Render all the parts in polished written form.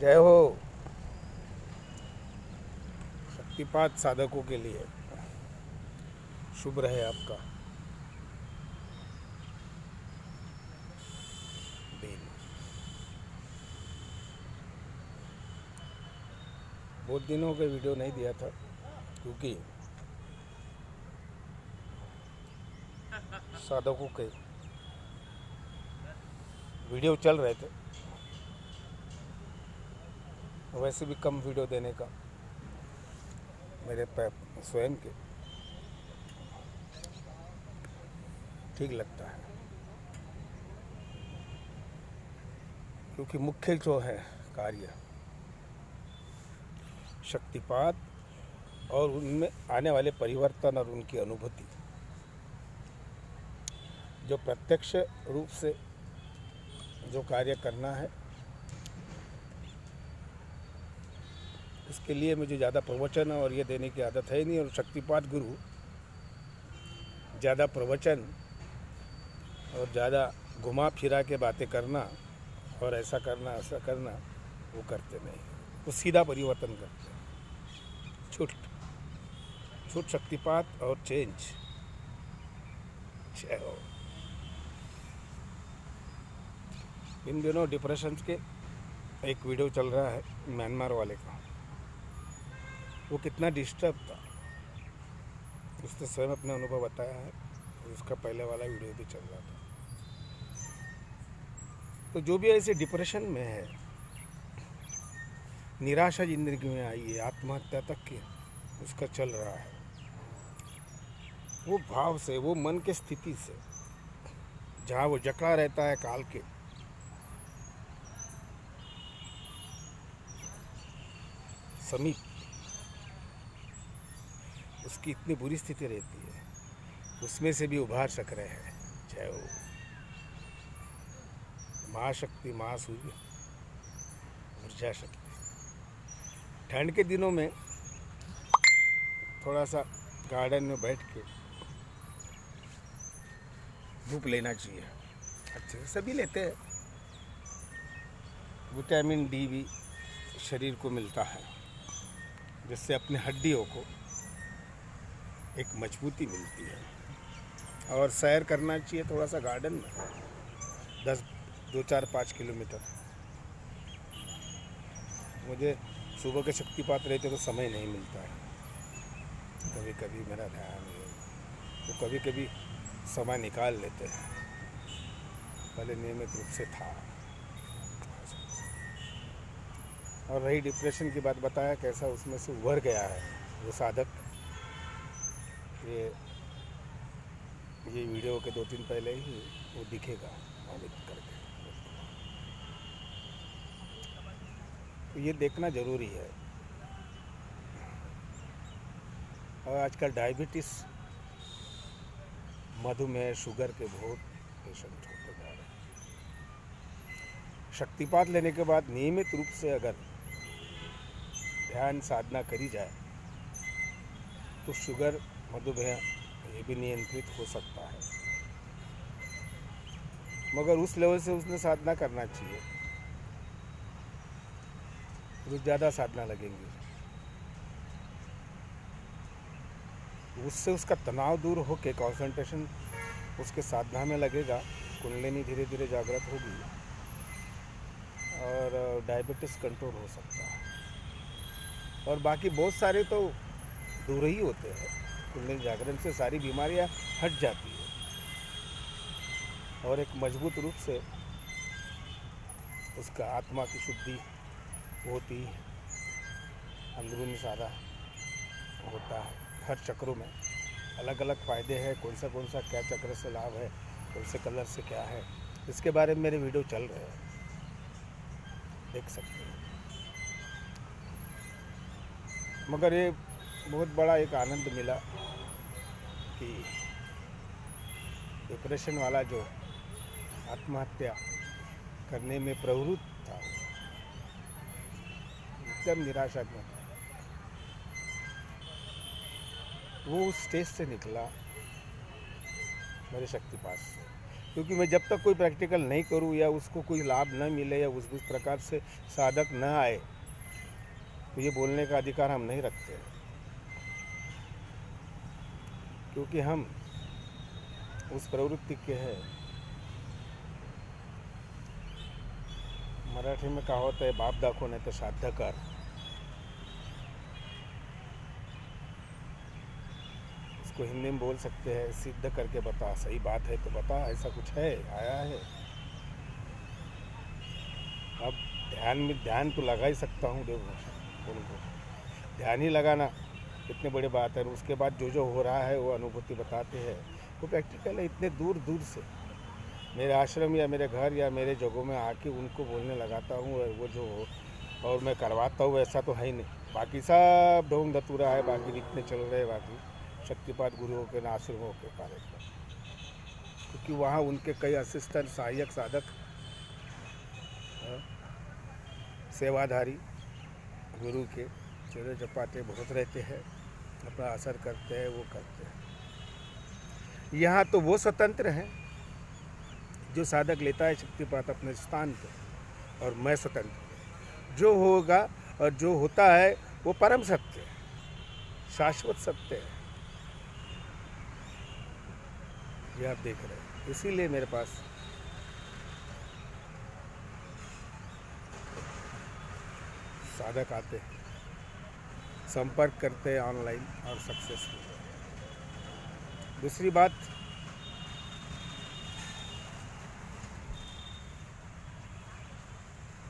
जय हो। शक्तिपात साधकों के लिए शुभ रहे आपका दिन। बहुत दिनों के वीडियो नहीं दिया था क्योंकि साधकों के वीडियो चल रहे थे। वैसे भी कम वीडियो देने का मेरे स्वयं के ठीक लगता है, क्योंकि मुख्य जो है कार्य शक्तिपात और उनमें आने वाले परिवर्तन और उनकी अनुभूति जो प्रत्यक्ष रूप से जो कार्य करना है, इसके लिए मुझे ज़्यादा प्रवचन और ये देने की आदत है नहीं। और शक्तिपात गुरु ज़्यादा प्रवचन और ज़्यादा घुमा फिरा के बातें करना और ऐसा करना वो करते नहीं। वो सीधा परिवर्तन करते हैं। छूट शक्तिपात और चेंज। इन दिनों डिप्रेशन के एक वीडियो चल रहा है म्यांमार वाले का। वो कितना डिस्टर्ब था उसने स्वयं अपना अनुभव बताया है। उसका पहले वाला वीडियो भी चल रहा था। तो जो भी ऐसे डिप्रेशन में है, निराशा जिंदगी में आई है, आत्महत्या तक के उसका चल रहा है, वो भाव से, वो मन के स्थिति से, जहाँ वो जकड़ा रहता है काल के, समीप, उसकी इतनी बुरी स्थिति रहती है, उसमें से भी उभार सक रहे हैं। जय हो महाशक्ति, महासूर्य, ऊर्जा शक्ति। ठंड के दिनों में थोड़ा सा गार्डन में बैठ के धूप लेना चाहिए। अच्छे से सभी लेते हैं। विटामिन डी भी शरीर को मिलता है, जिससे अपने हड्डियों को एक मजबूती मिलती है। और सैर करना चाहिए थोड़ा सा गार्डन में, 2-4-5 किलोमीटर। मुझे सुबह के शक्तिपात रहते तो समय नहीं मिलता है, कभी कभी मेरा ध्यान है तो कभी कभी समय निकाल लेते हैं। पहले नियमित रूप से था। और रही डिप्रेशन की बात, बताया कैसा उसमें से उभर गया है वो साधक। ये वीडियो के 2 दिन पहले ही वो दिखेगा ऑडिट करके। तो ये देखना ज़रूरी है। और आजकल डायबिटीज़, मधुमेह, शुगर के बहुत पेशेंट होते जा रहे हैं। शक्तिपात लेने के बाद नियमित रूप से अगर ध्यान साधना करी जाए तो शुगर, मधुमेह ये भी नियंत्रित हो सकता है। मगर उस लेवल से उसने साधना करना चाहिए। कुछ ज़्यादा साधना लगेंगी, उससे उसका तनाव दूर होके कंसंट्रेशन उसके साधना में लगेगा। कुंडलिनी धीरे धीरे जागृत होगी और डायबिटीज़ कंट्रोल हो सकता है। और बाकी बहुत सारे तो दूर ही होते हैं। कुंडलिनी जागरण से सारी बीमारियां हट जाती है और एक मजबूत रूप से उसका आत्मा की शुद्धि होती है। अंदरूनी सारा होता है। हर चक्रों में अलग अलग फ़ायदे हैं। कौन सा क्या चक्र से लाभ है, कौन से कलर से क्या है, इसके बारे में मेरे वीडियो चल रहे हैं, देख सकते हैं। मगर ये बहुत बड़ा एक आनंद मिला कि डिप्रेशन वाला जो आत्महत्या करने में प्रवृत्त था, एकदम निराशा में था, वो उस स्टेज से निकला मेरे शक्तिपात से। क्योंकि मैं जब तक कोई प्रैक्टिकल नहीं करूँ या उसको कोई लाभ न मिले या उस प्रकार से साधक न आए तो ये बोलने का अधिकार हम नहीं रखते, क्योंकि हम उस प्रवृत्ति के हैं। मराठी में कहावत है, बाप दाखो नहीं तो श्राद्ध कर। इसको हिंदी में बोल सकते हैं, सिद्ध करके बता, सही बात है तो बता, ऐसा कुछ है, आया है। अब ध्यान तो लगा ही सकता हूँ, देखो उनको ध्यान ही लगाना कितने बड़ी बात है। उसके बाद जो हो रहा है वो अनुभूति बताते हैं, वो प्रैक्टिकल है। इतने दूर दूर से मेरे आश्रम या मेरे घर या मेरे जगहों में आके उनको बोलने लगाता हूँ, और वो जो और मैं करवाता हूँ ऐसा तो है ही नहीं। बाकी सब ढोंग धतूरा है, बाकी जितने चल रहे हैं बाकी शक्तिपात गुरुओं के आश्रमों के कार्यक्रम, क्योंकि वहाँ उनके कई असिस्टेंट, सहायक, साधक, सेवाधारी गुरु के चेहरे चपाटे बहुत रहते हैं, अपना असर करते हैं, वो करते हैं। यहाँ तो वो स्वतंत्र हैं जो साधक लेता है शक्तिपात अपने स्थान पर, और मैं स्वतंत्र। जो होगा और जो होता है वो परम सत्य है, शाश्वत सत्य है। ये आप देख रहे हैं, इसीलिए मेरे पास साधक आते हैं, संपर्क करते हैं ऑनलाइन और सक्सेसफुल। दूसरी बात,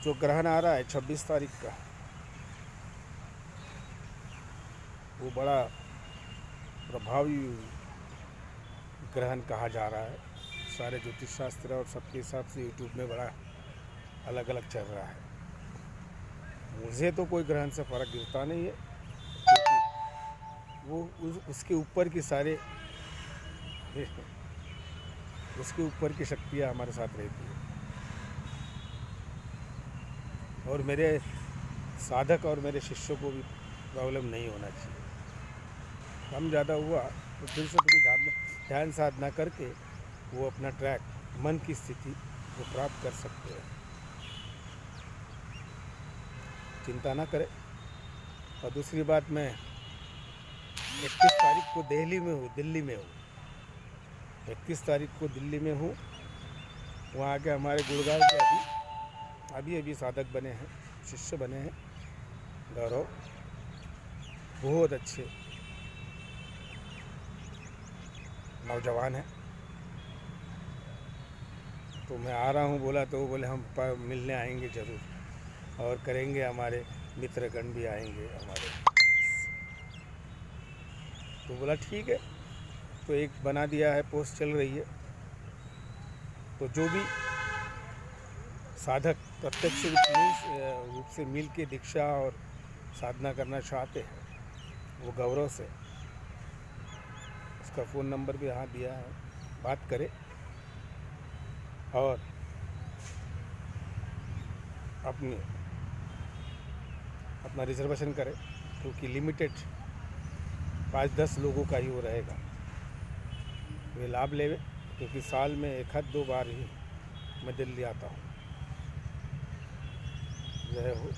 जो ग्रहण आ रहा है 26 तारीख का, वो बड़ा प्रभावी ग्रहण कहा जा रहा है। सारे ज्योतिष शास्त्र और सबके हिसाब से यूट्यूब में बड़ा अलग अलग चल रहा है। मुझे तो कोई ग्रहण से फर्क गिरता नहीं है, क्योंकि वो उसके ऊपर की सारे उसके ऊपर की शक्तियाँ हमारे साथ रहती है। और मेरे साधक और मेरे शिष्यों को भी प्रॉब्लम नहीं होना चाहिए। कम ज़्यादा हुआ तो फिर से थोड़ी ध्यान साधना करके वो अपना ट्रैक, मन की स्थिति वो प्राप्त कर सकते हैं। चिंता ना करें। और दूसरी बात, मैं 31 तारीख को दिल्ली में हूँ 31 तारीख को दिल्ली में हूँ। वहाँ के हमारे गुड़गांव के अभी साधक बने हैं, शिष्य बने हैं, गौरव, बहुत अच्छे नौजवान हैं। तो मैं आ रहा हूँ बोला, तो वो बोले हम मिलने आएंगे ज़रूर, और करेंगे, हमारे मित्रगण भी आएंगे हमारे। तो बोला ठीक है। तो एक बना दिया है, पोस्ट चल रही है। तो जो भी साधक प्रत्यक्ष रूप से मिल के दीक्षा और साधना करना चाहते हैं, वो गौरव से, उसका फ़ोन नंबर भी यहाँ दिया है, बात करें और अपना रिजर्वेशन करें, क्योंकि लिमिटेड 5-10 लोगों का ही वो रहेगा। वे लाभ लेवे, क्योंकि साल में 1-2 बार ही मैं दिल्ली आता हूँ। जय हो।